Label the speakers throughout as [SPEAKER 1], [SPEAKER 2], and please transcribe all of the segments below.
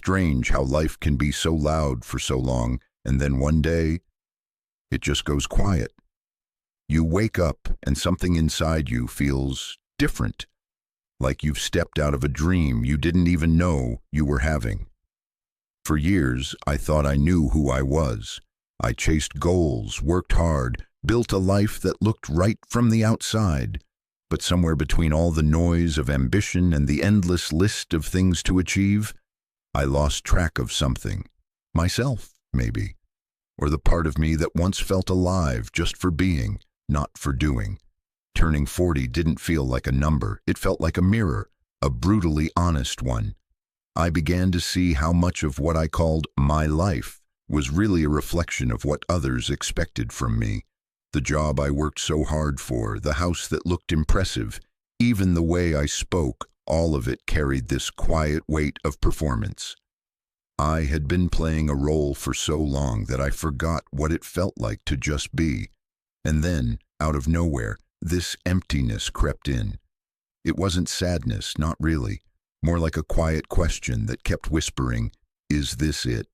[SPEAKER 1] strange how life can be so loud for so long, and then one day, it just goes quiet. You wake up and something inside you feels different, like you've stepped out of a dream you didn't even know you were having. For years, I thought I knew who I was. I chased goals, worked hard, built a life that looked right from the outside. But somewhere between all the noise of ambition and the endless list of things to achieve, I lost track of something. Myself, maybe. Or the part of me that once felt alive just for being, not for doing. Turning 40 didn't feel like a number. It felt like a mirror, a brutally honest one. I began to see how much of what I called my life was really a reflection of what others expected from me. The job I worked so hard for, the house that looked impressive, even the way I spoke, all of it carried this quiet weight of performance. I had been playing a role for so long that I forgot what it felt like to just be. And then, out of nowhere, this emptiness crept in. It wasn't sadness, not really. More like a quiet question that kept whispering, "Is this it?"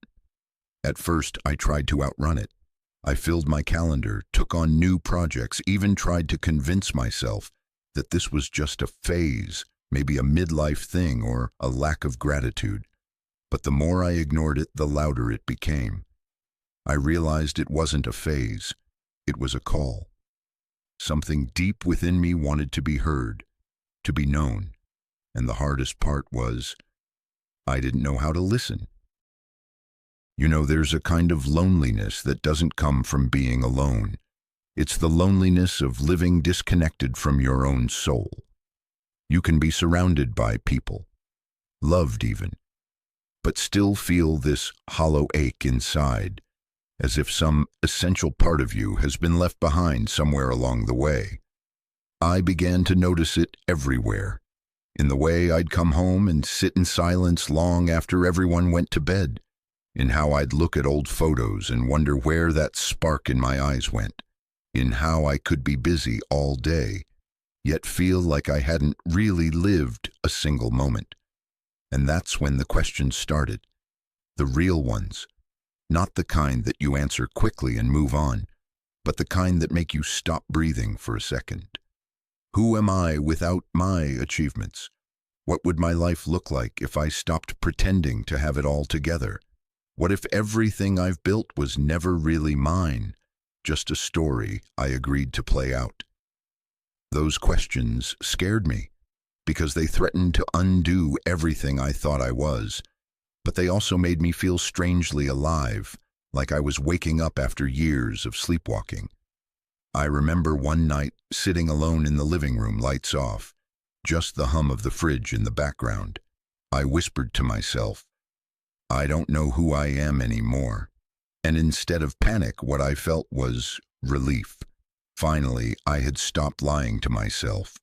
[SPEAKER 1] At first, I tried to outrun it. I filled my calendar, took on new projects, even tried to convince myself that this was just a phase, maybe a midlife thing or a lack of gratitude. But the more I ignored it, the louder it became. I realized it wasn't a phase. It was a call. Something deep within me wanted to be heard, to be known. And the hardest part was, I didn't know how to listen. You know, there's a kind of loneliness that doesn't come from being alone. It's the loneliness of living disconnected from your own soul. You can be surrounded by people, loved even, but still feel this hollow ache inside, as if some essential part of you has been left behind somewhere along the way. I began to notice it everywhere, in the way I'd come home and sit in silence long after everyone went to bed, in how I'd look at old photos and wonder where that spark in my eyes went, in how I could be busy all day, yet feel like I hadn't really lived a single moment. And that's when the questions started, the real ones, not the kind that you answer quickly and move on, but the kind that make you stop breathing for a second. Who am I without my achievements? What would my life look like if I stopped pretending to have it all together? What if everything I've built was never really mine, just a story I agreed to play out? Those questions scared me, because they threatened to undo everything I thought I was, but they also made me feel strangely alive, like I was waking up after years of sleepwalking. I remember one night sitting alone in the living room, lights off, just the hum of the fridge in the background. I whispered to myself, I don't know who I am anymore. And instead of panic, what I felt was relief. Finally, I had stopped lying to myself.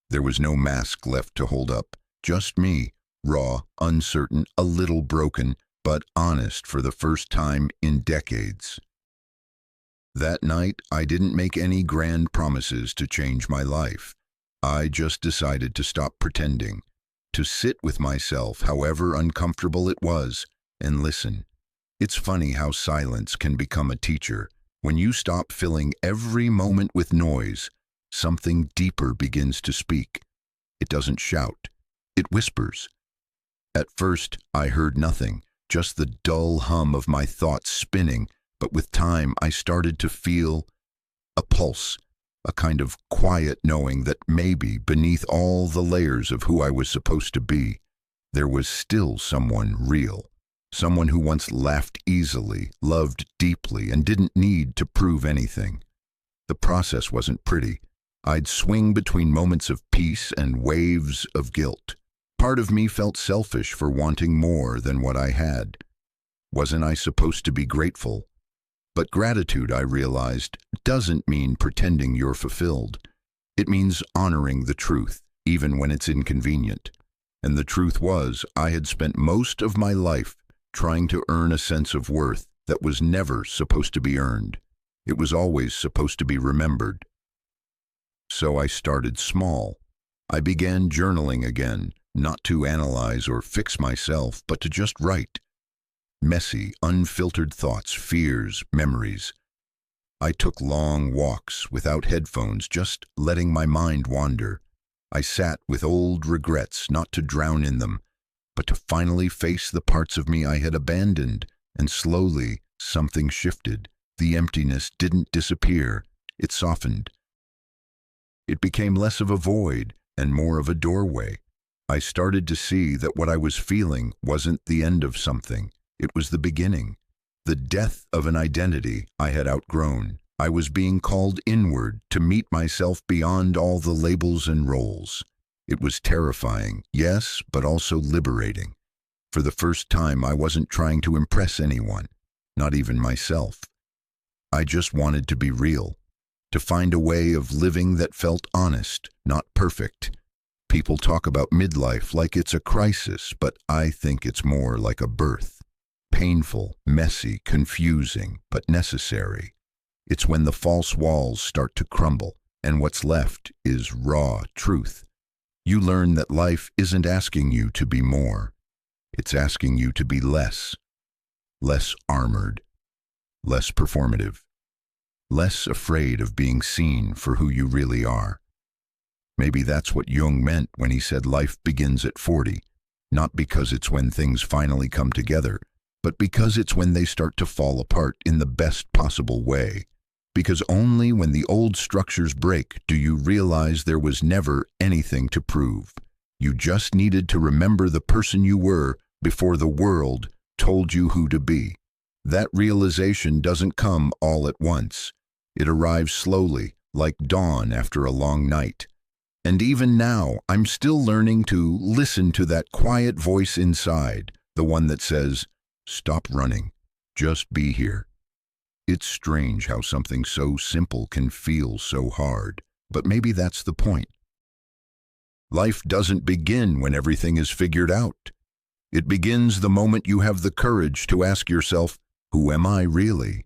[SPEAKER 1] There was no mask left to hold up, just me, raw, uncertain, a little broken, but honest for the first time in decades. That night, I didn't make any grand promises to change my life. I just decided to stop pretending, to sit with myself, however uncomfortable it was, and listen. It's funny how silence can become a teacher. When you stop filling every moment with noise, something deeper begins to speak. It doesn't shout. It whispers. At first, I heard nothing, just the dull hum of my thoughts spinning, but with time, I started to feel a pulse, a kind of quiet knowing that maybe beneath all the layers of who I was supposed to be, there was still someone real. Someone who once laughed easily, loved deeply, and didn't need to prove anything. The process wasn't pretty. I'd swing between moments of peace and waves of guilt. Part of me felt selfish for wanting more than what I had. Wasn't I supposed to be grateful? But gratitude, I realized, doesn't mean pretending you're fulfilled. It means honoring the truth, even when it's inconvenient. And the truth was, I had spent most of my life trying to earn a sense of worth that was never supposed to be earned. It was always supposed to be remembered. So I started small. I began journaling again, not to analyze or fix myself, but to just write. Messy, unfiltered thoughts, fears, memories. I took long walks without headphones, just letting my mind wander. I sat with old regrets, not to drown in them, but to finally face the parts of me I had abandoned, and slowly something shifted. The emptiness didn't disappear, it softened. It became less of a void and more of a doorway. I started to see that what I was feeling wasn't the end of something, it was the beginning. The death of an identity I had outgrown. I was being called inward to meet myself beyond all the labels and roles. It was terrifying, yes, but also liberating. For the first time, I wasn't trying to impress anyone, not even myself. I just wanted to be real, to find a way of living that felt honest, not perfect. People talk about midlife like it's a crisis, but I think it's more like a birth. Painful, messy, confusing, but necessary. It's when the false walls start to crumble, and what's left is raw truth. You learn that life isn't asking you to be more. It's asking you to be less. Less armored. Less performative. Less afraid of being seen for who you really are. Maybe that's what Jung meant when he said life begins at 40, not because it's when things finally come together, but because it's when they start to fall apart in the best possible way. Because only when the old structures break do you realize there was never anything to prove. You just needed to remember the person you were before the world told you who to be. That realization doesn't come all at once. It arrives slowly, like dawn after a long night. And even now, I'm still learning to listen to that quiet voice inside, the one that says, "Stop running, just be here." It's strange how something so simple can feel so hard, but maybe that's the point. Life doesn't begin when everything is figured out. It begins the moment you have the courage to ask yourself, who am I really?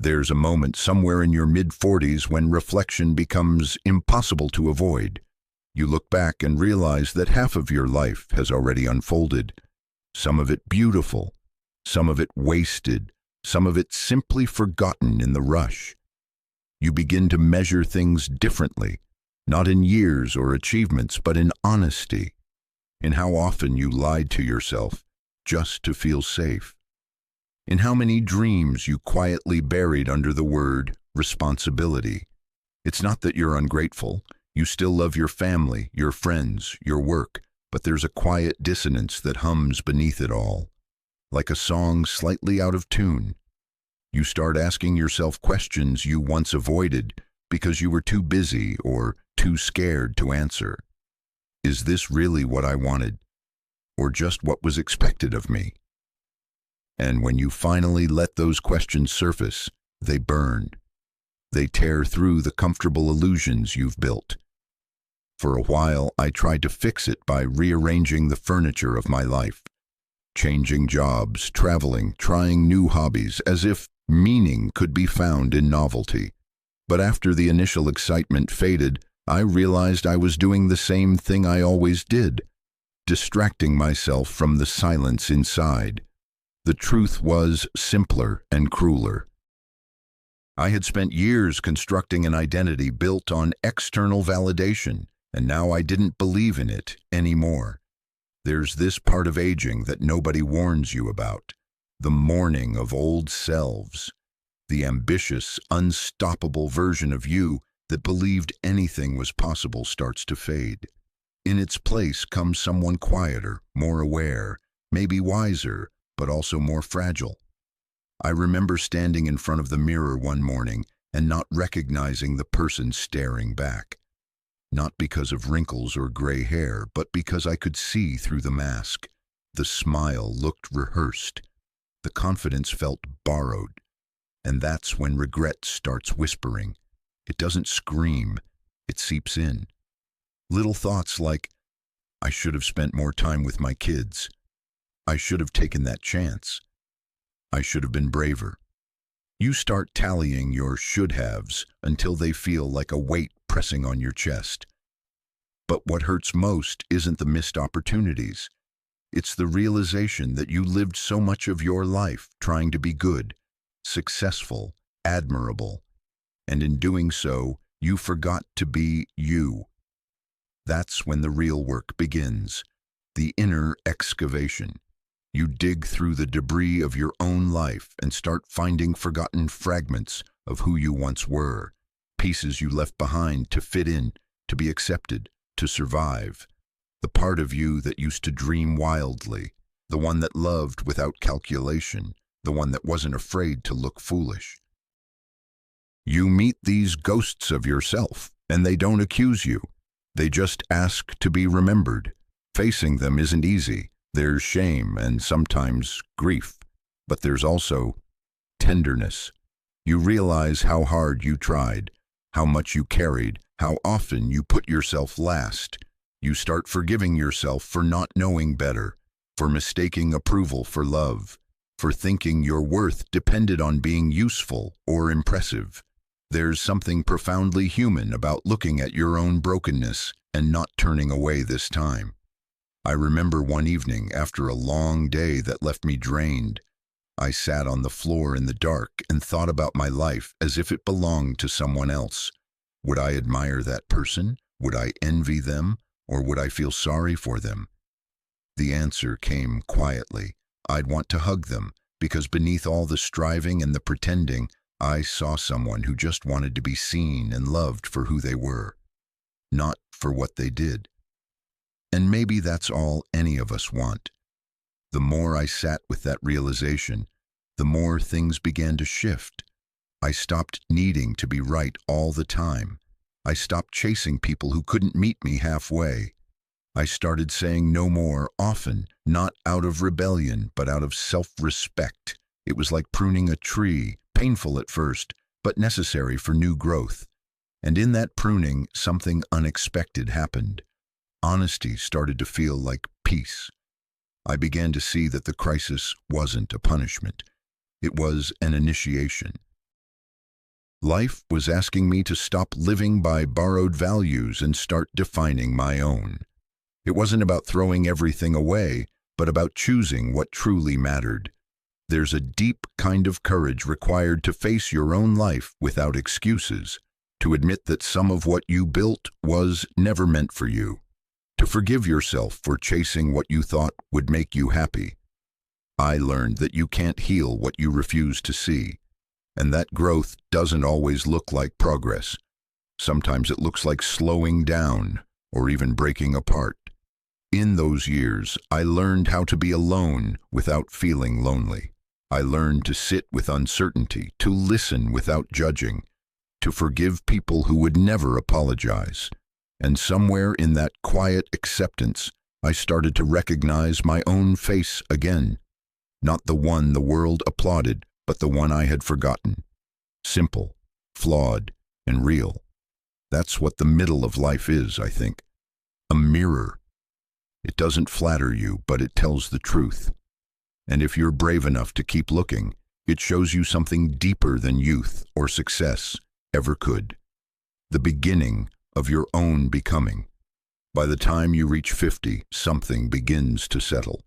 [SPEAKER 1] There's a moment somewhere in your mid-40s when reflection becomes impossible to avoid. You look back and realize that half of your life has already unfolded. Some of it beautiful, some of it wasted, some of it simply forgotten in the rush. You begin to measure things differently, not in years or achievements, but in honesty, in how often you lied to yourself just to feel safe, in how many dreams you quietly buried under the word responsibility. It's not that you're ungrateful. You still love your family, your friends, your work, but there's a quiet dissonance that hums beneath it all. Like a song slightly out of tune. You start asking yourself questions you once avoided because you were too busy or too scared to answer. Is this really what I wanted, or just what was expected of me? And when you finally let those questions surface, they burn. They tear through the comfortable illusions you've built. For a while, I tried to fix it by rearranging the furniture of my life. Changing jobs, traveling, trying new hobbies, as if meaning could be found in novelty. But after the initial excitement faded, I realized I was doing the same thing I always did, distracting myself from the silence inside. The truth was simpler and crueler. I had spent years constructing an identity built on external validation, and now I didn't believe in it anymore. There's this part of aging that nobody warns you about, the mourning of old selves, the ambitious, unstoppable version of you that believed anything was possible starts to fade. In its place comes someone quieter, more aware, maybe wiser, but also more fragile. I remember standing in front of the mirror one morning and not recognizing the person staring back. Not because of wrinkles or gray hair, but because I could see through the mask. The smile looked rehearsed. The confidence felt borrowed. And that's when regret starts whispering. It doesn't scream, it seeps in. Little thoughts like, I should have spent more time with my kids. I should have taken that chance. I should have been braver. You start tallying your should-haves until they feel like a weight pressing on your chest. But what hurts most isn't the missed opportunities. It's the realization that you lived so much of your life trying to be good, successful, admirable, and in doing so, you forgot to be you. That's when the real work begins, the inner excavation. You dig through the debris of your own life and start finding forgotten fragments of who you once were, pieces you left behind to fit in, to be accepted, to survive. The part of you that used to dream wildly, the one that loved without calculation, the one that wasn't afraid to look foolish. You meet these ghosts of yourself, and they don't accuse you. They just ask to be remembered. Facing them isn't easy. There's shame and sometimes grief, but there's also tenderness. You realize how hard you tried, how much you carried, how often you put yourself last. You start forgiving yourself for not knowing better, for mistaking approval for love, for thinking your worth depended on being useful or impressive. There's something profoundly human about looking at your own brokenness and not turning away this time. I remember one evening after a long day that left me drained. I sat on the floor in the dark and thought about my life as if it belonged to someone else. Would I admire that person? Would I envy them? Or would I feel sorry for them? The answer came quietly. I'd want to hug them, because beneath all the striving and the pretending, I saw someone who just wanted to be seen and loved for who they were, not for what they did. And maybe that's all any of us want. The more I sat with that realization, the more things began to shift. I stopped needing to be right all the time. I stopped chasing people who couldn't meet me halfway. I started saying no more often, not out of rebellion, but out of self-respect. It was like pruning a tree, painful at first, but necessary for new growth. And in that pruning, something unexpected happened. Honesty started to feel like peace. I began to see that the crisis wasn't a punishment. It was an initiation. Life was asking me to stop living by borrowed values and start defining my own. It wasn't about throwing everything away, but about choosing what truly mattered. There's a deep kind of courage required to face your own life without excuses, to admit that some of what you built was never meant for you, to forgive yourself for chasing what you thought would make you happy. I learned that you can't heal what you refuse to see. And that growth doesn't always look like progress. Sometimes it looks like slowing down or even breaking apart. In those years, I learned how to be alone without feeling lonely. I learned to sit with uncertainty, to listen without judging, to forgive people who would never apologize. And somewhere in that quiet acceptance, I started to recognize my own face again. Not the one the world applauded, but the one I had forgotten. Simple, flawed, and real. That's what the middle of life is, I think. A mirror. It doesn't flatter you, but it tells the truth. And if you're brave enough to keep looking, it shows you something deeper than youth or success ever could. The beginning of your own becoming. By the time you reach 50, something begins to settle.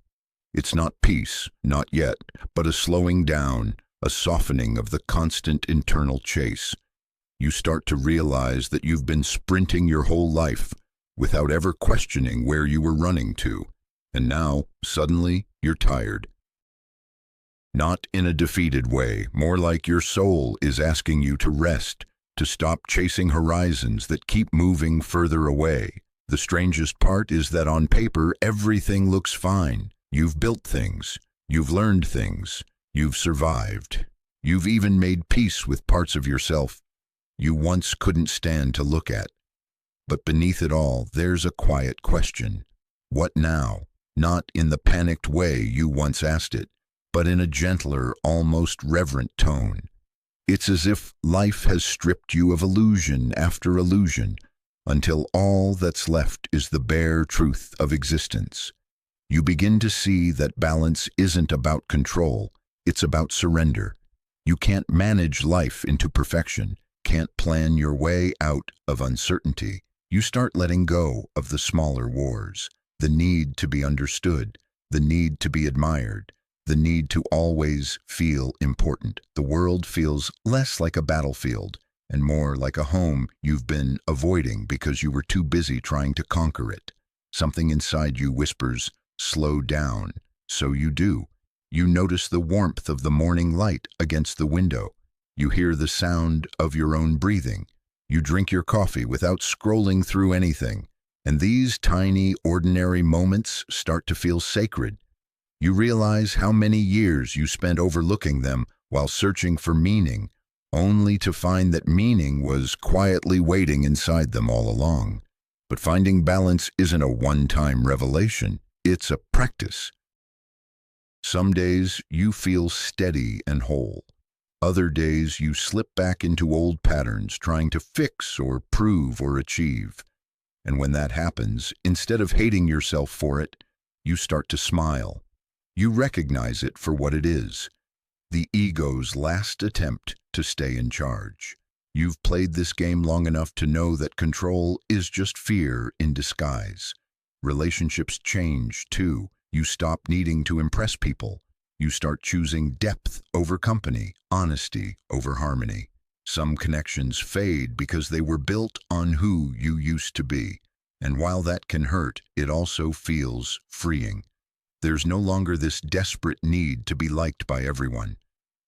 [SPEAKER 1] It's not peace, not yet, but a slowing down, a softening of the constant internal chase. You start to realize that you've been sprinting your whole life without ever questioning where you were running to, and now, suddenly, you're tired. Not in a defeated way, more like your soul is asking you to rest, to stop chasing horizons that keep moving further away. The strangest part is that on paper, everything looks fine. You've built things, you've learned things, you've survived. You've even made peace with parts of yourself you once couldn't stand to look at. But beneath it all, there's a quiet question. What now? Not in the panicked way you once asked it, but in a gentler, almost reverent tone. It's as if life has stripped you of illusion after illusion, until all that's left is the bare truth of existence. You begin to see that balance isn't about control, it's about surrender. You can't manage life into perfection, can't plan your way out of uncertainty. You start letting go of the smaller wars, the need to be understood, the need to be admired, the need to always feel important. The world feels less like a battlefield and more like a home you've been avoiding because you were too busy trying to conquer it. Something inside you whispers, "Slow down." So you do. You notice the warmth of the morning light against the window. You hear the sound of your own breathing. You drink your coffee without scrolling through anything. And these tiny, ordinary moments start to feel sacred. You realize how many years you spent overlooking them while searching for meaning, only to find that meaning was quietly waiting inside them all along. But finding balance isn't a one-time revelation. It's a practice. Some days you feel steady and whole. Other days you slip back into old patterns, trying to fix or prove or achieve. And when that happens, instead of hating yourself for it, you start to smile. You recognize it for what it is, the ego's last attempt to stay in charge. You've played this game long enough to know that control is just fear in disguise. Relationships change, too. You stop needing to impress people. You start choosing depth over company, honesty over harmony. Some connections fade because they were built on who you used to be. And while that can hurt, it also feels freeing. There's no longer this desperate need to be liked by everyone.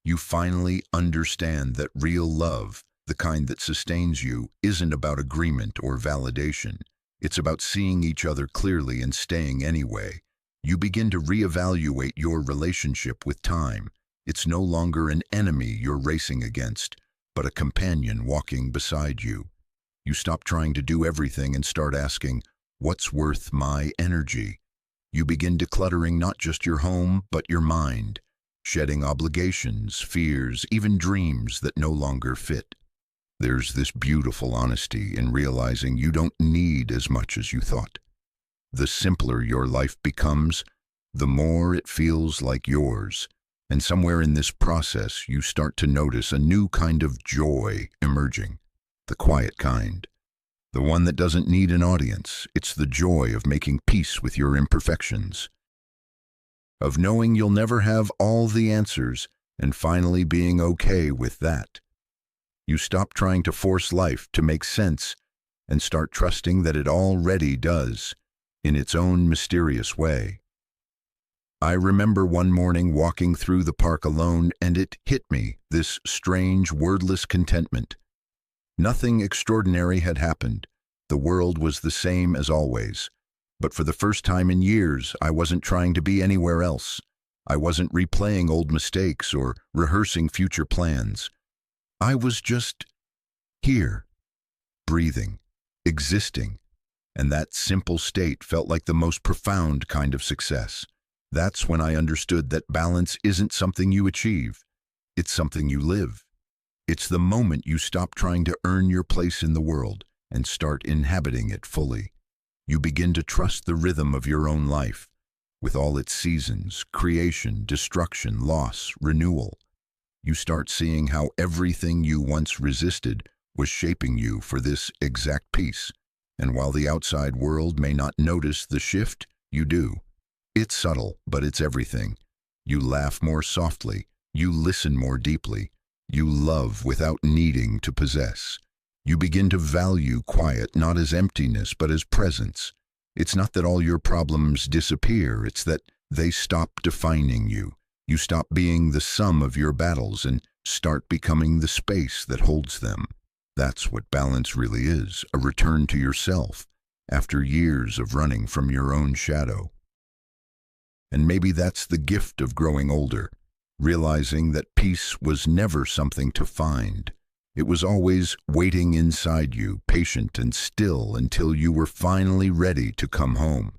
[SPEAKER 1] You finally understand that real love, the kind that sustains you, isn't about agreement or validation. It's about seeing each other clearly and staying anyway. You begin to reevaluate your relationship with time. It's no longer an enemy you're racing against, but a companion walking beside you. You stop trying to do everything and start asking, what's worth my energy? You begin decluttering not just your home, but your mind, shedding obligations, fears, even dreams that no longer fit. There's this beautiful honesty in realizing you don't need as much as you thought. The simpler your life becomes, the more it feels like yours. And somewhere in this process, you start to notice a new kind of joy emerging, the quiet kind, the one that doesn't need an audience. It's the joy of making peace with your imperfections, of knowing you'll never have all the answers and finally being okay with that. You stop trying to force life to make sense and start trusting that it already does, in its own mysterious way. I remember one morning walking through the park alone, and it hit me, this strange, wordless contentment. Nothing extraordinary had happened. The world was the same as always. But for the first time in years, I wasn't trying to be anywhere else. I wasn't replaying old mistakes or rehearsing future plans. I was just here, breathing, existing. And that simple state felt like the most profound kind of success. That's when I understood that balance isn't something you achieve. It's something you live. It's the moment you stop trying to earn your place in the world and start inhabiting it fully. You begin to trust the rhythm of your own life, with all its seasons, creation, destruction, loss, renewal. You start seeing how everything you once resisted was shaping you for this exact peace. And while the outside world may not notice the shift, you do. It's subtle, but it's everything. You laugh more softly. You listen more deeply. You love without needing to possess. You begin to value quiet not as emptiness, but as presence. It's not that all your problems disappear. It's that they stop defining you. You stop being the sum of your battles and start becoming the space that holds them. That's what balance really is, a return to yourself after years of running from your own shadow. And maybe that's the gift of growing older, realizing that peace was never something to find. It was always waiting inside you, patient and still until you were finally ready to come home.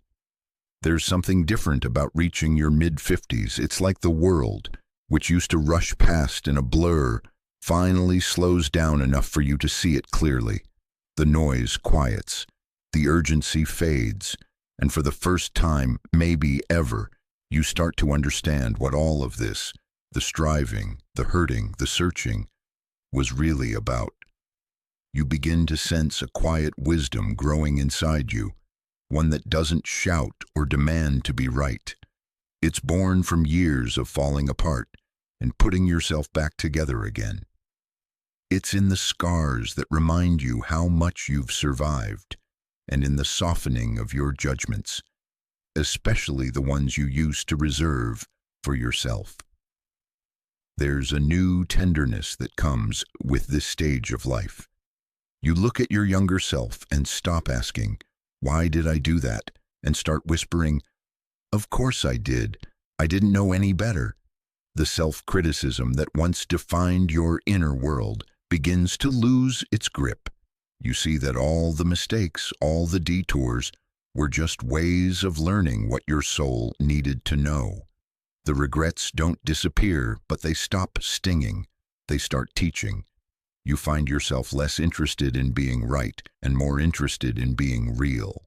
[SPEAKER 1] There's something different about reaching your mid-50s. It's like the world, which used to rush past in a blur, finally slows down enough for you to see it clearly. The noise quiets, the urgency fades, and for the first time, maybe ever, you start to understand what all of this, the striving, the hurting, the searching, was really about. you begin to sense a quiet wisdom growing inside you, one that doesn't shout or demand to be right. It's born from years of falling apart and putting yourself back together again. It's in the scars that remind you how much you've survived, and in the softening of your judgments, especially the ones you used to reserve for yourself. There's a new tenderness that comes with this stage of life. You look at your younger self and stop asking, "Why did I do that?" and start whispering, "Of course I did. I didn't know any better." The self-criticism that once defined your inner world begins to lose its grip. You see that all the mistakes, all the detours, were just ways of learning what your soul needed to know. The regrets don't disappear, but they stop stinging. They start teaching. You find yourself less interested in being right and more interested in being real.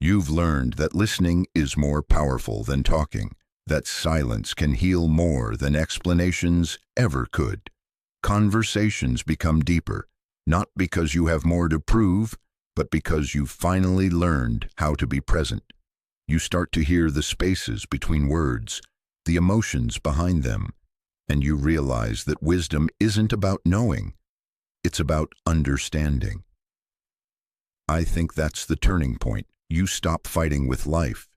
[SPEAKER 1] You've learned that listening is more powerful than talking, that silence can heal more than explanations ever could. Conversations become deeper, not because you have more to prove, but because you've finally learned how to be present. You start to hear the spaces between words, the emotions behind them, and you realize that wisdom isn't about knowing, it's about understanding. I think that's the turning point. You stop fighting with life.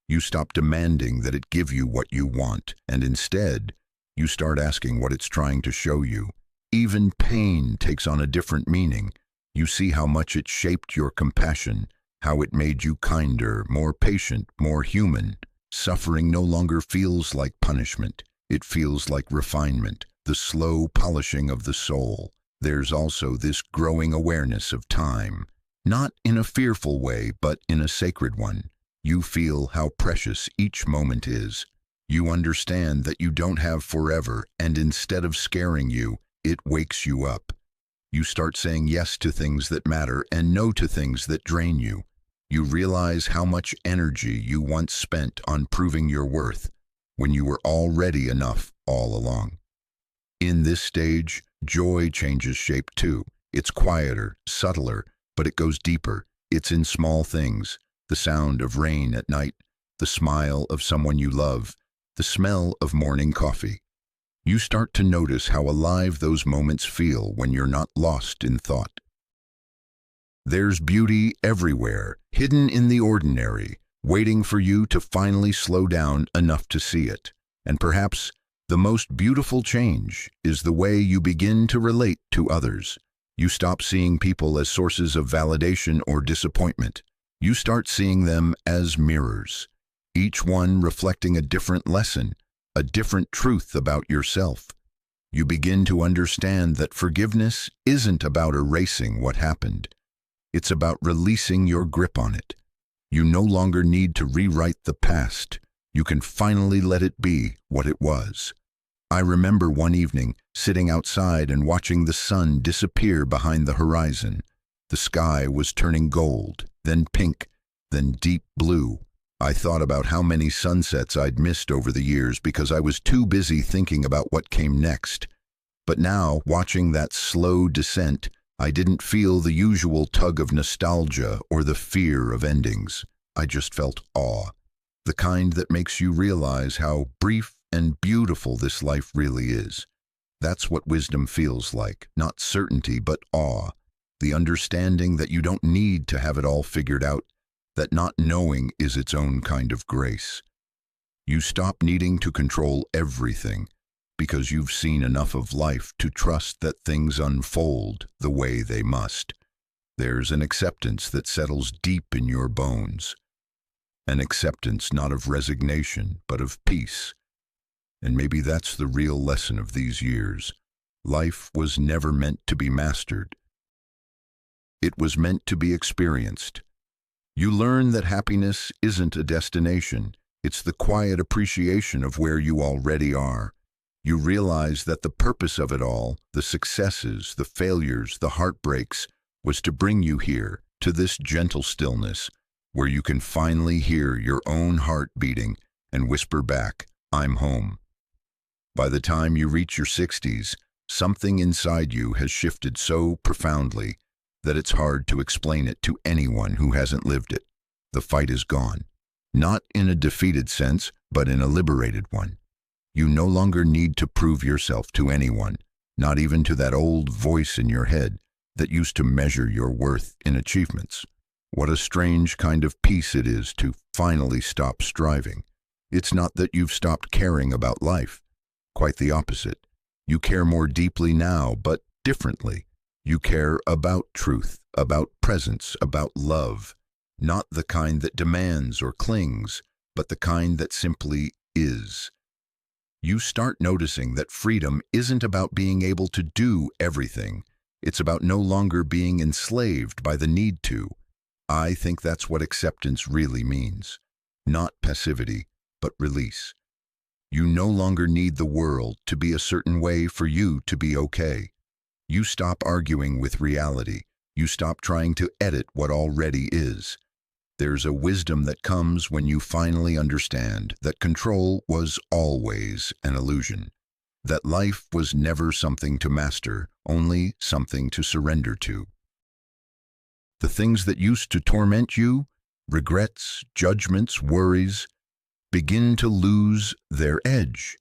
[SPEAKER 1] You stop demanding that it give you what you want, and instead, you start asking what it's trying to show you. Even pain takes on a different meaning. You see how much it shaped your compassion, how it made you kinder, more patient, more human. Suffering no longer feels like punishment. It feels like refinement, the slow polishing of the soul. There's also this growing awareness of time, not in a fearful way, but in a sacred one. You feel how precious each moment is. You understand that you don't have forever, and instead of scaring you, it wakes you up. You start saying yes to things that matter and no to things that drain you. You realize how much energy you once spent on proving your worth, when you were already enough all along. In this stage, joy changes shape too. It's quieter, subtler, but it goes deeper. It's in small things, the sound of rain at night, the smile of someone you love, the smell of morning coffee. You start to notice how alive those moments feel when you're not lost in thought. There's beauty everywhere, hidden in the ordinary, waiting for you to finally slow down enough to see it. And perhaps the most beautiful change is the way you begin to relate to others. You stop seeing people as sources of validation or disappointment. You start seeing them as mirrors, each one reflecting a different lesson, a different truth about yourself. You begin to understand that forgiveness isn't about erasing what happened. It's about releasing your grip on it. You no longer need to rewrite the past. You can finally let it be what it was. I remember one evening sitting outside and watching the sun disappear behind the horizon. The sky was turning gold, then pink, then deep blue. I thought about how many sunsets I'd missed over the years because I was too busy thinking about what came next. But now, watching that slow descent, I didn't feel the usual tug of nostalgia or the fear of endings. I just felt awe, the kind that makes you realize how brief and beautiful this life really is. That's what wisdom feels like, not certainty, but awe, the understanding that you don't need to have it all figured out, that not knowing is its own kind of grace. You stop needing to control everything because you've seen enough of life to trust that things unfold the way they must. There's an acceptance that settles deep in your bones, an acceptance not of resignation, but of peace. And maybe that's the real lesson of these years. Life was never meant to be mastered. It was meant to be experienced. You learn that happiness isn't a destination. It's the quiet appreciation of where you already are. You realize that the purpose of it all, the successes, the failures, the heartbreaks, was to bring you here, to this gentle stillness, where you can finally hear your own heart beating and whisper back, "I'm home." By the time you reach your 60s, Something inside you has shifted so profoundly that it's hard to explain it to anyone who hasn't lived it. The fight is gone. Not in a defeated sense, but in a liberated one. You no longer need to prove yourself to anyone, not even to that old voice in your head that used to measure your worth in achievements. What a strange kind of peace it is to finally stop striving. It's not that you've stopped caring about life. Quite the opposite. You care more deeply now, but differently. You care about truth, about presence, about love. Not the kind that demands or clings, but the kind that simply is. You start noticing that freedom isn't about being able to do everything. It's about no longer being enslaved by the need to. I think that's what acceptance really means. Not passivity, but release. You no longer need the world to be a certain way for you to be okay. You stop arguing with reality. You stop trying to edit what already is. There's a wisdom that comes when you finally understand that control was always an illusion, that life was never something to master, only something to surrender to. The things that used to torment you, regrets, judgments, worries, begin to lose their edge.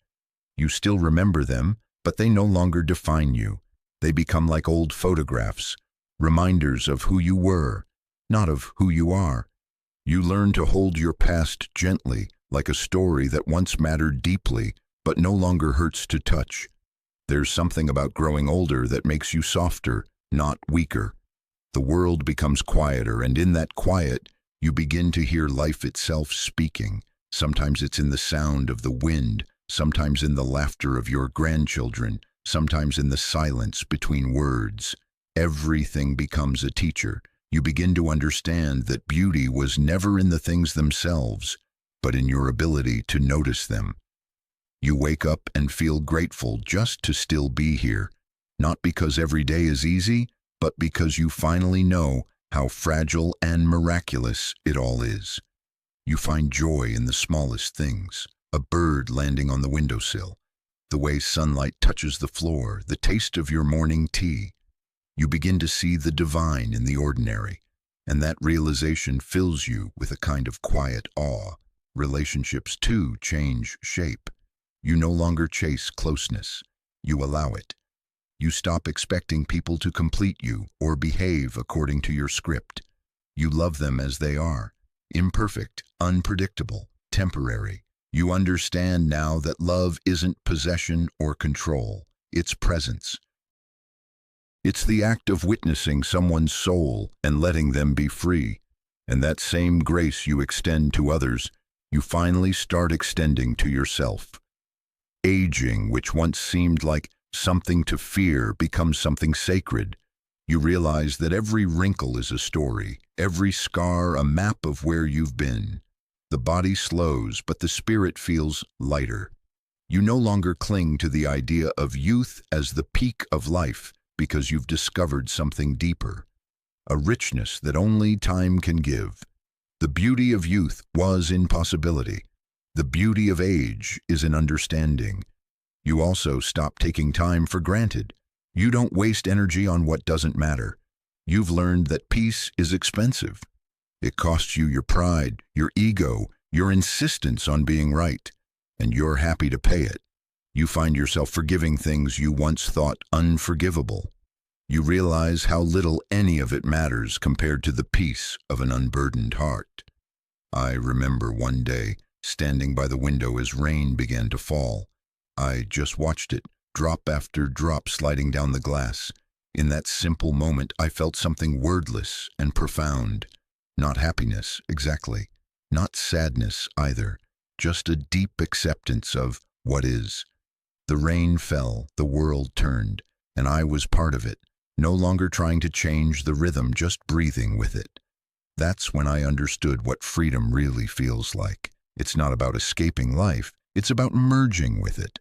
[SPEAKER 1] You still remember them, but they no longer define you. They become like old photographs, reminders of who you were, not of who you are. You learn to hold your past gently, like a story that once mattered deeply, but no longer hurts to touch. There's something about growing older that makes you softer, not weaker. The world becomes quieter, and in that quiet, you begin to hear life itself speaking. Sometimes it's in the sound of the wind, sometimes in the laughter of your grandchildren, sometimes in the silence between words. Everything becomes a teacher. You begin to understand that beauty was never in the things themselves, but in your ability to notice them. You wake up and feel grateful just to still be here, not because every day is easy, but because you finally know how fragile and miraculous it all is. You find joy in the smallest things, a bird landing on the windowsill, the way sunlight touches the floor, the taste of your morning tea. You begin to see the divine in the ordinary, and that realization fills you with a kind of quiet awe. Relationships, too, change shape. You no longer chase closeness. You allow it. You stop expecting people to complete you or behave according to your script. You love them as they are, imperfect, unpredictable, temporary. You understand now that love isn't possession or control. It's presence. It's the act of witnessing someone's soul and letting them be free. And that same grace you extend to others, you finally start extending to yourself. Aging, which once seemed like something to fear, becomes something sacred. You realize that every wrinkle is a story, every scar a map of where you've been. The body slows, but the spirit feels lighter. You no longer cling to the idea of youth as the peak of life, because you've discovered something deeper, a richness that only time can give. The beauty of youth was in possibility. The beauty of age is in understanding. You also stop taking time for granted. You don't waste energy on what doesn't matter. You've learned that peace is expensive. It costs you your pride, your ego, your insistence on being right, and you're happy to pay it. You find yourself forgiving things you once thought unforgivable. You realize how little any of it matters compared to the peace of an unburdened heart. I remember one day, standing by the window as rain began to fall. I just watched it, drop after drop sliding down the glass. In that simple moment, I felt something wordless and profound. Not happiness, exactly. Not sadness, either. Just a deep acceptance of what is. The rain fell, the world turned, and I was part of it, no longer trying to change the rhythm, just breathing with it. That's when I understood what freedom really feels like. It's not about escaping life, it's about merging with it.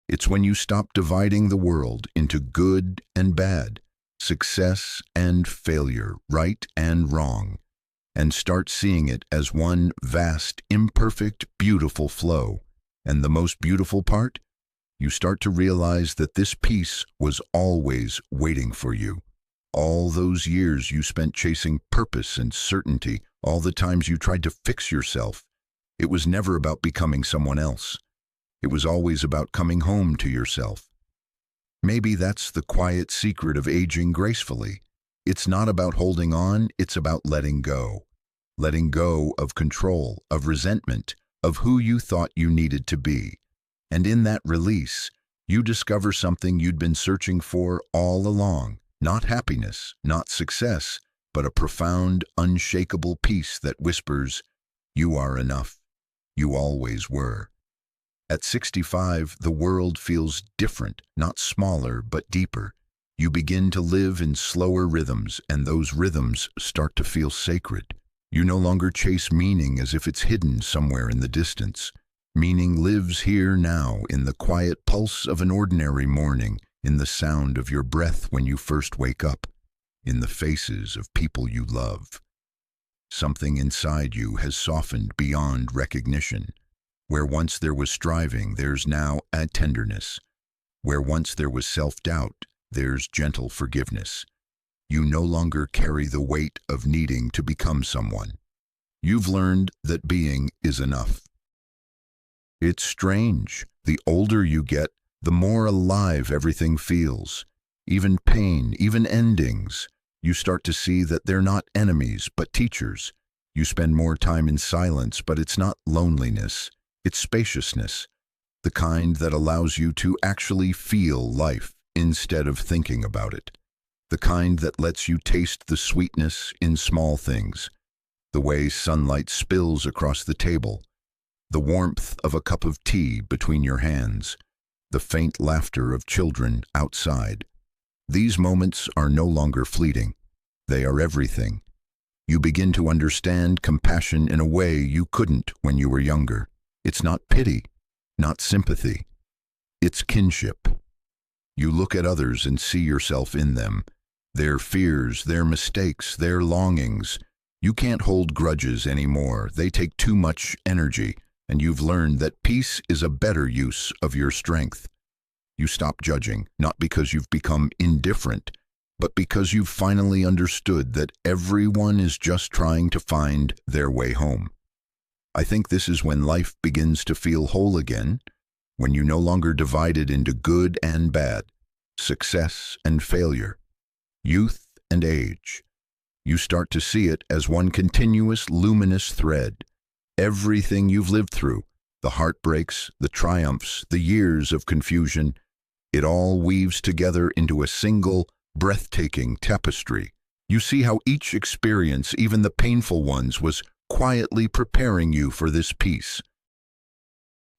[SPEAKER 1] It's when you stop dividing the world into good and bad, success and failure, right and wrong, and start seeing it as one vast, imperfect, beautiful flow. And the most beautiful part? You start to realize that this peace was always waiting for you. All those years you spent chasing purpose and certainty, all the times you tried to fix yourself, it was never about becoming someone else. It was always about coming home to yourself. Maybe that's the quiet secret of aging gracefully. It's not about holding on, it's about letting go. Letting go of control, of resentment, of who you thought you needed to be. And in that release, you discover something you'd been searching for all along. Not happiness, not success, but a profound, unshakable peace that whispers, "You are enough. You always were." At 65, the world feels different, not smaller, but deeper. You begin to live in slower rhythms, and those rhythms start to feel sacred. You no longer chase meaning as if it's hidden somewhere in the distance. Meaning lives here now, in the quiet pulse of an ordinary morning, in the sound of your breath when you first wake up, in the faces of people you love. Something inside you has softened beyond recognition. Where once there was striving, there's now a tenderness. Where once there was self-doubt, there's gentle forgiveness. You no longer carry the weight of needing to become someone. You've learned that being is enough. It's strange. The older you get, the more alive everything feels. Even pain, even endings. You start to see that they're not enemies, but teachers. You spend more time in silence, but it's not loneliness. It's spaciousness, the kind that allows you to actually feel life instead of thinking about it. The kind that lets you taste the sweetness in small things. The way sunlight spills across the table. The warmth of a cup of tea between your hands. The faint laughter of children outside. These moments are no longer fleeting. They are everything. You begin to understand compassion in a way you couldn't when you were younger. It's not pity, not sympathy. It's kinship. You look at others and see yourself in them. Their fears, their mistakes, their longings. You can't hold grudges anymore. They take too much energy, and you've learned that peace is a better use of your strength. You stop judging, not because you've become indifferent, but because you've finally understood that everyone is just trying to find their way home. I think this is when life begins to feel whole again, when you no longer divide it into good and bad, success and failure, youth and age. You start to see it as one continuous, luminous thread. Everything you've lived through, the heartbreaks, the triumphs, the years of confusion, it all weaves together into a single, breathtaking tapestry. You see how each experience, even the painful ones, was quietly preparing you for this peace.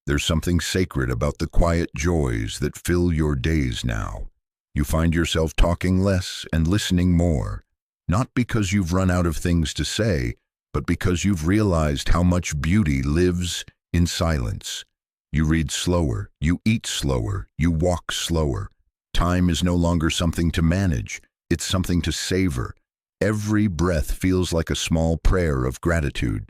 [SPEAKER 1] There's something sacred about the quiet joys that fill your days now. You find yourself talking less and listening more, not because you've run out of things to say, but because you've realized how much beauty lives in silence. You read slower, you eat slower, you walk slower. Time is no longer something to manage, it's something to savor. Every breath feels like a small prayer of gratitude.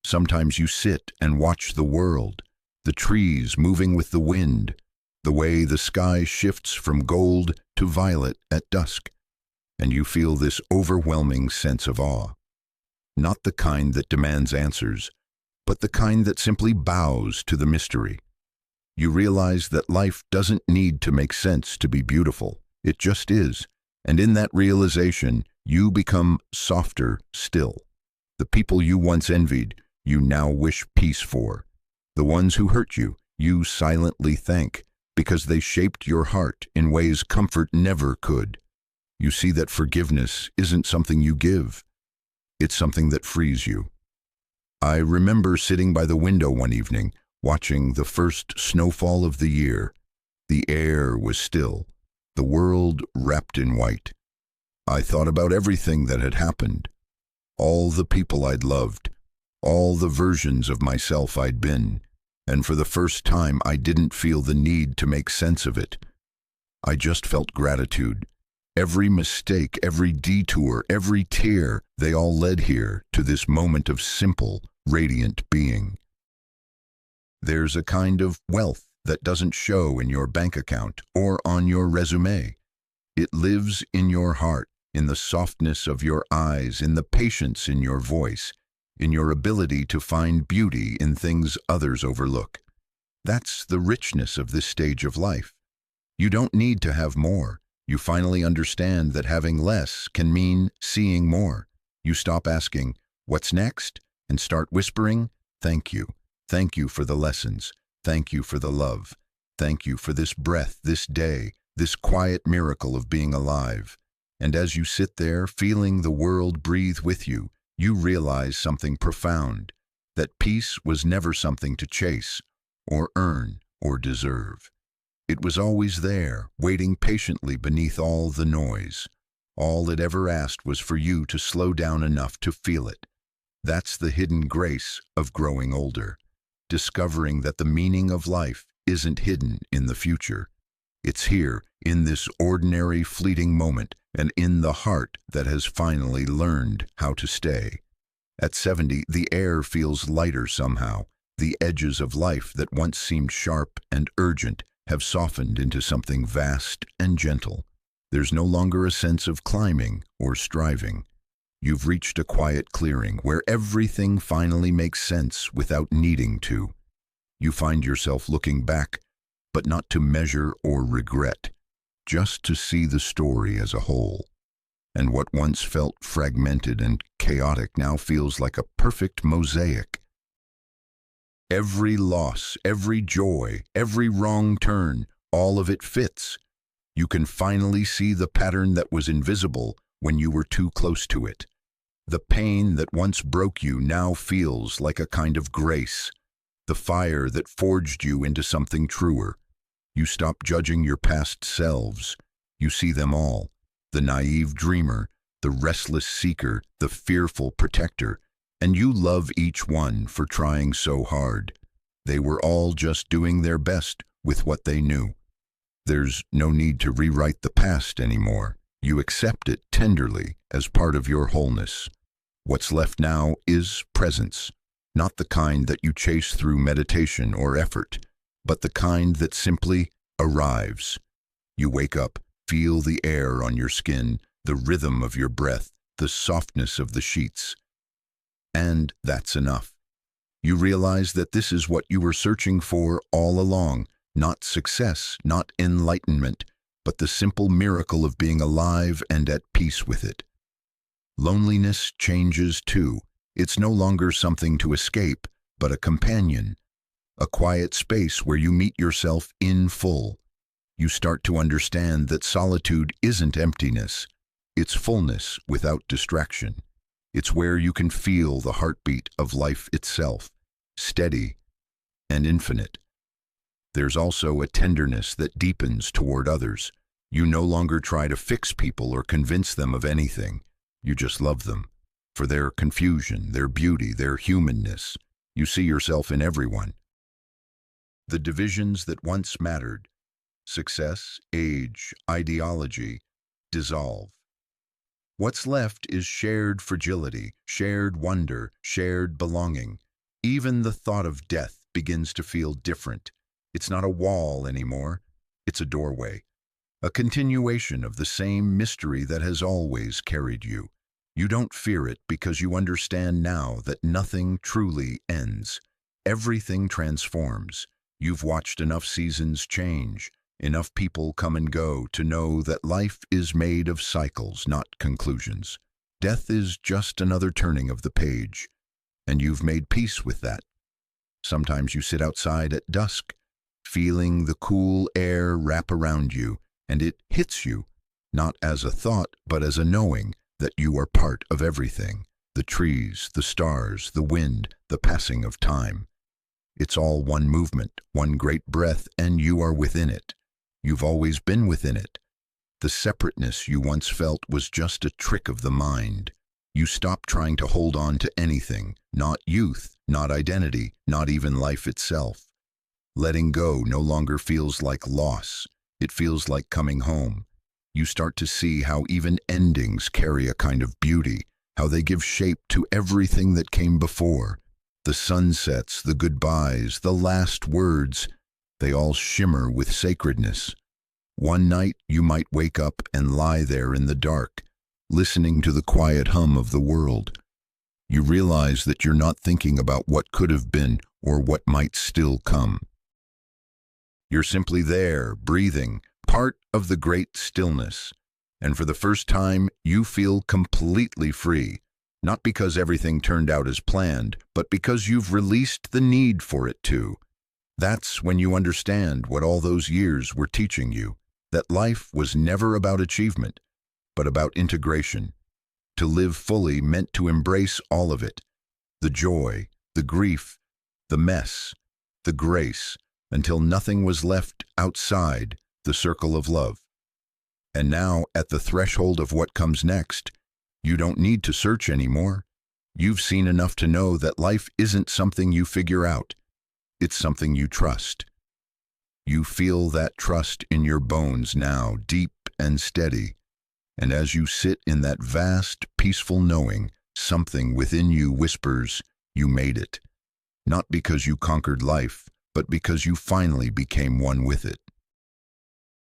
[SPEAKER 1] Sometimes you sit and watch the world, the trees moving with the wind, the way the sky shifts from gold to violet at dusk, and you feel this overwhelming sense of awe. Not the kind that demands answers, but the kind that simply bows to the mystery. You realize that life doesn't need to make sense to be beautiful. It just is, and in that realization, you become softer still. The people you once envied, you now wish peace for. The ones who hurt you, you silently thank, because they shaped your heart in ways comfort never could. You see that forgiveness isn't something you give. It's something that frees you. I remember sitting by the window one evening, watching the first snowfall of the year. The air was still, the world wrapped in white. I thought about everything that had happened, all the people I'd loved, all the versions of myself I'd been, and for the first time I didn't feel the need to make sense of it. I just felt gratitude. Every mistake, every detour, every tear, they all led here to this moment of simple, radiant being. There's a kind of wealth that doesn't show in your bank account or on your resume. It lives in your heart, in the softness of your eyes, in the patience in your voice, in your ability to find beauty in things others overlook. That's the richness of this stage of life. You don't need to have more. You finally understand that having less can mean seeing more. You stop asking, "What's next?" and start whispering, "Thank you. Thank you for the lessons. Thank you for the love. Thank you for this breath, this day, this quiet miracle of being alive." And as you sit there, feeling the world breathe with you, you realize something profound, that peace was never something to chase, or earn, or deserve. It was always there, waiting patiently beneath all the noise. All it ever asked was for you to slow down enough to feel it. That's the hidden grace of growing older, discovering that the meaning of life isn't hidden in the future. It's here, in this ordinary, fleeting moment, and in the heart that has finally learned how to stay. At 70, the air feels lighter somehow. The edges of life that once seemed sharp and urgent have softened into something vast and gentle. There's no longer a sense of climbing or striving. You've reached a quiet clearing where everything finally makes sense without needing to. You find yourself looking back, but not to measure or regret, just to see the story as a whole. And what once felt fragmented and chaotic now feels like a perfect mosaic. Every loss, every joy, every wrong turn, all of it fits. You can finally see the pattern that was invisible when you were too close to it. The pain that once broke you now feels like a kind of grace, the fire that forged you into something truer. You stop judging your past selves. You see them all, the naive dreamer, the restless seeker, the fearful protector, and you love each one for trying so hard. They were all just doing their best with what they knew. There's no need to rewrite the past anymore. You accept it tenderly as part of your wholeness. What's left now is presence, not the kind that you chase through meditation or effort, but the kind that simply arrives. You wake up, feel the air on your skin, the rhythm of your breath, the softness of the sheets. And that's enough. You realize that this is what you were searching for all along, not success, not enlightenment, but the simple miracle of being alive and at peace with it. Loneliness changes too. It's no longer something to escape, but a companion, a quiet space where you meet yourself in full. You start to understand that solitude isn't emptiness, it's fullness without distraction. It's where you can feel the heartbeat of life itself, steady and infinite. There's also a tenderness that deepens toward others. You no longer try to fix people or convince them of anything. You just love them. For their confusion, their beauty, their humanness. You see yourself in everyone. The divisions that once mattered, success, age, ideology, dissolve. What's left is shared fragility, shared wonder, shared belonging. Even the thought of death begins to feel different. It's not a wall anymore. It's a doorway. A continuation of the same mystery that has always carried you. You don't fear it because you understand now that nothing truly ends. Everything transforms. You've watched enough seasons change, enough people come and go to know that life is made of cycles, not conclusions. Death is just another turning of the page, and you've made peace with that. Sometimes you sit outside at dusk, feeling the cool air wrap around you, and it hits you, not as a thought, but as a knowing that you are part of everything, the trees, the stars, the wind, the passing of time. It's all one movement, one great breath, and you are within it. You've always been within it. The separateness you once felt was just a trick of the mind. You stopped trying to hold on to anything, not youth, not identity, not even life itself. Letting go no longer feels like loss. It feels like coming home. You start to see how even endings carry a kind of beauty, how they give shape to everything that came before. The sunsets, the goodbyes, the last words, They all shimmer with sacredness. One night you might wake up and lie there in the dark, listening to the quiet hum of the world. You realize that you're not thinking about what could have been or what might still come. You're simply there, breathing, part of the great stillness. And for the first time, you feel completely free, not because everything turned out as planned, but because you've released the need for it to. That's when you understand what all those years were teaching you, that life was never about achievement, but about integration. To live fully meant to embrace all of it, the joy, the grief, the mess, the grace, until nothing was left outside the circle of love. And now, at the threshold of what comes next, you don't need to search anymore. You've seen enough to know that life isn't something you figure out. It's something you trust. You feel that trust in your bones now, deep and steady. And as you sit in that vast, peaceful knowing, something within you whispers, you made it. Not because you conquered life, but because you finally became one with it.